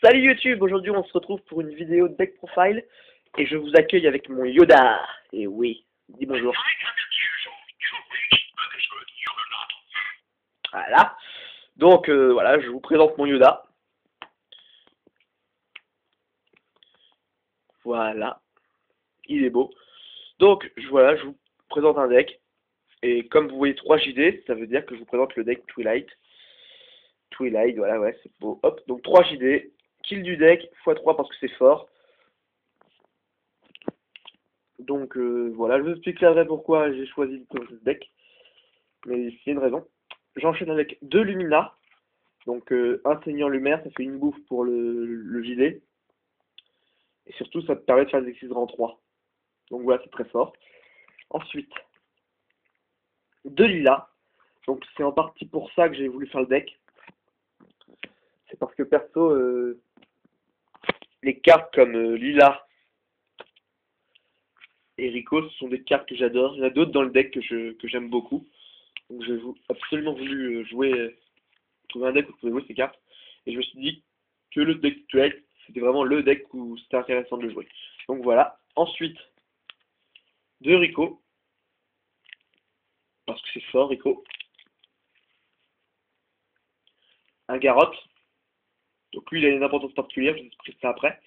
Salut YouTube, aujourd'hui on se retrouve pour une vidéo deck profile et je vous accueille avec mon Yoda. Et oui, dis bonjour. Voilà. Donc voilà, je vous présente mon Yoda. Voilà, il est beau. Donc voilà, je vous présente un deck. Et comme vous voyez 3 JD, ça veut dire que je vous présente le deck Twilight. Twilight, voilà, ouais, c'est beau. Hop, donc 3 JD. Kill du deck, x3 parce que c'est fort. Donc voilà, je vous expliquerai pourquoi j'ai choisi ce deck. Mais il y a une raison. J'enchaîne avec 2 Lumina. Donc un Seigneur Lumière, ça fait une bouffe pour le JD. Et surtout, ça te permet de faire des exercices rang 3. Donc voilà, c'est très fort. Ensuite, 2 Lilas. Donc c'est en partie pour ça que j'ai voulu faire le deck. C'est parce que perso, les cartes comme Lila et Rico, ce sont des cartes que j'adore. Il y en a d'autres dans le deck que j'aime beaucoup. Donc j'ai absolument voulu trouver un deck où je pouvais jouer ces cartes. Et je me suis dit que le deck actuel, c'était vraiment le deck où c'était intéressant de le jouer. Donc voilà. Ensuite, 2 Rico. Parce que c'est fort, Rico. Un Garrot. Donc lui, il a une importance particulière, je vous expliquerai ça après.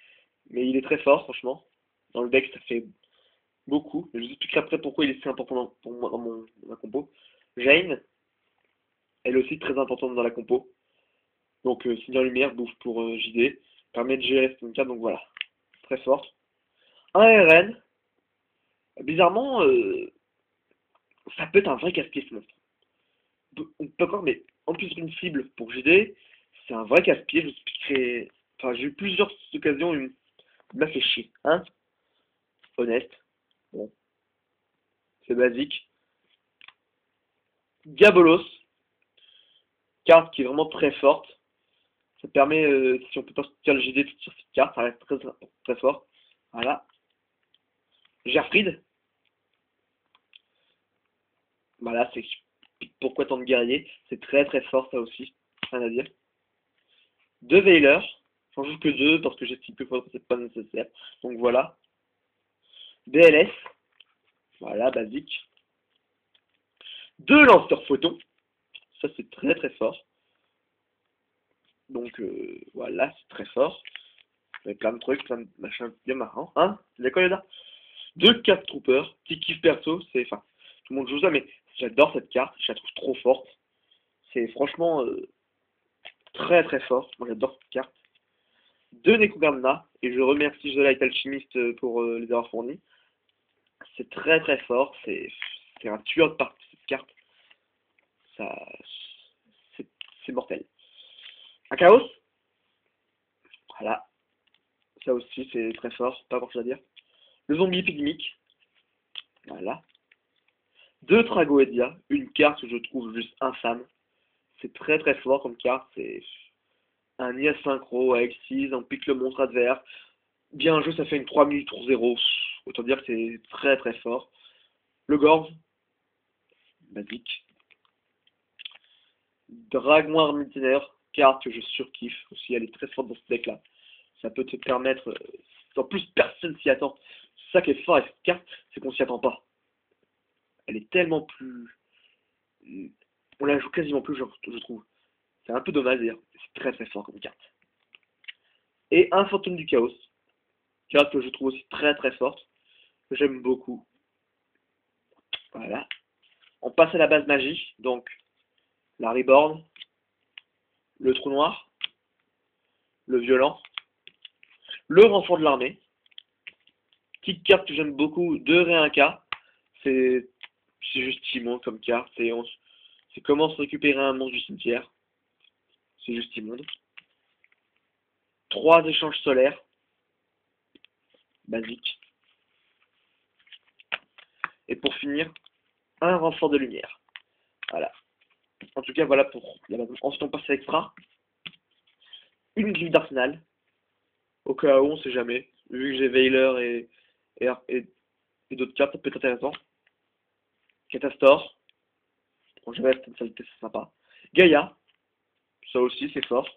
Mais il est très fort, franchement. Dans le deck, ça fait beaucoup. Je vous expliquerai après pourquoi il est si important pour moi dans ma compo. Jane, elle est aussi très importante dans la compo. Donc Seigneur Lumière, bouffe pour JD. Permet de gérer cette carte, donc voilà. Très forte. Un RN. Bizarrement, ça peut être un vrai casse-pied ce monstre. On peut encore, mais en plus d'une cible pour JD, c'est un vrai casse-pied. Je vous expliquerai. Enfin, j'ai eu plusieurs occasions où il m'a fait chier. Hein, honnête. Bon, c'est basique. Diabolos, carte qui est vraiment très forte. Ça permet, si on peut pas sortir le GD sur cette carte, ça reste très, très fort. Voilà. Gerfried. Voilà, c'est pourquoi tant de guerriers. C'est très très fort ça aussi. Rien à dire. 2 Veilers. J'en joue que 2 parce que j'estime que c'est pas nécessaire. Donc voilà. DLS. Voilà, basique. 2 lanceurs photons. Ça c'est très très fort. Donc voilà, c'est très fort. Avec plein de trucs, plein de machins bien marrants. Hein, c'est d'accord Yoda? 2 4 troopers. Petit kiff perso, c'est. Enfin, tout le monde joue ça, mais j'adore cette carte. Je la trouve trop forte. C'est franchement très très fort. Moi j'adore cette carte. 2 Nekogambna. Et je remercie The Light Alchemist pour les avoir fournis. C'est très très fort. C'est un tueur de partie cette carte. Ça. C'est mortel. Un chaos. Voilà. Ça aussi c'est très fort. Pas grand chose à dire. Le zombie pygmique. Voilà. 2 Tragoedia, une carte que je trouve juste infâme. C'est très très fort comme carte, c'est un IA synchro avec 6, on pique le monstre adverse. Bien joué, ça fait une 3 minutes tour 0. Autant dire que c'est très très fort. Le Gorge, basique. Dragmoir Mutilaire, carte que je surkiffe aussi, elle est très forte dans ce deck là. Ça peut te permettre, en plus personne s'y attend. C'est ça qui est fort avec cette carte, c'est qu'on s'y attend pas. Elle est tellement plus... On la joue quasiment plus, je trouve. C'est un peu dommage d'ailleurs. C'est très très fort comme carte. Et un fantôme du chaos. Carte que je trouve aussi très très forte. Que j'aime beaucoup. Voilà. On passe à la base magie. Donc, la Reborn. Le trou noir. Le violent. Le renfort de l'armée. Petite carte que j'aime beaucoup. 2 réinca. C'est juste immonde comme carte. C'est comment se récupérer un monstre du cimetière. C'est juste immonde. 3 échanges solaires. Basique. Et pour finir, un renfort de lumière. Voilà. En tout cas, voilà pour la base. Ensuite, on passe à l'extra. Une griffe d'arsenal. Au cas où, on sait jamais. Vu que j'ai Veiler et d'autres cartes, ça peut être intéressant. Catastor. Bon, je reste, ça c'est sympa. Gaïa. Ça aussi, c'est fort.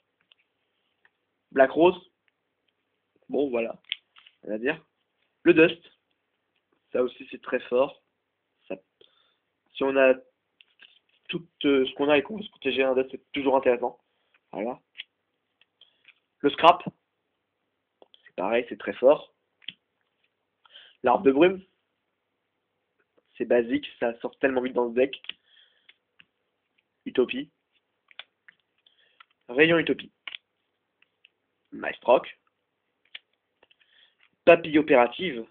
Black Rose. Bon, voilà, on va dire. Le Dust, ça aussi c'est très fort. Ça, si on a tout ce qu'on a et qu'on veut se protéger un Dust, c'est toujours intéressant. Voilà. Le Scrap, c'est pareil, c'est très fort. L'arbre de brume, c'est basique, ça sort tellement vite dans le deck. Utopie. Rayon Utopie. Maestroc. Papille opérative.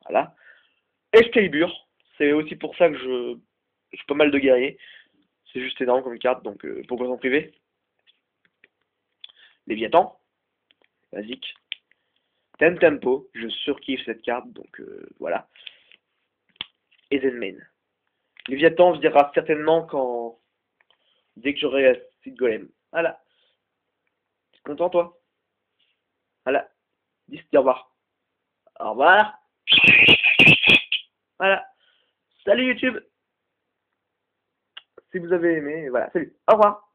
Voilà. Excalibur. C'est aussi pour ça que j'ai pas mal de guerriers. C'est juste énorme comme carte, donc pourquoi s'en priver. Léviathan. Basique. Tempo. Je surkiffe cette carte, donc voilà. Et Zenmain. Léviathan viendra certainement dès que j'aurai assez de golem. Voilà. T'es content, toi? Voilà. Dis au revoir. Au revoir. Voilà. Salut YouTube. Si vous avez aimé, voilà. Salut. Au revoir.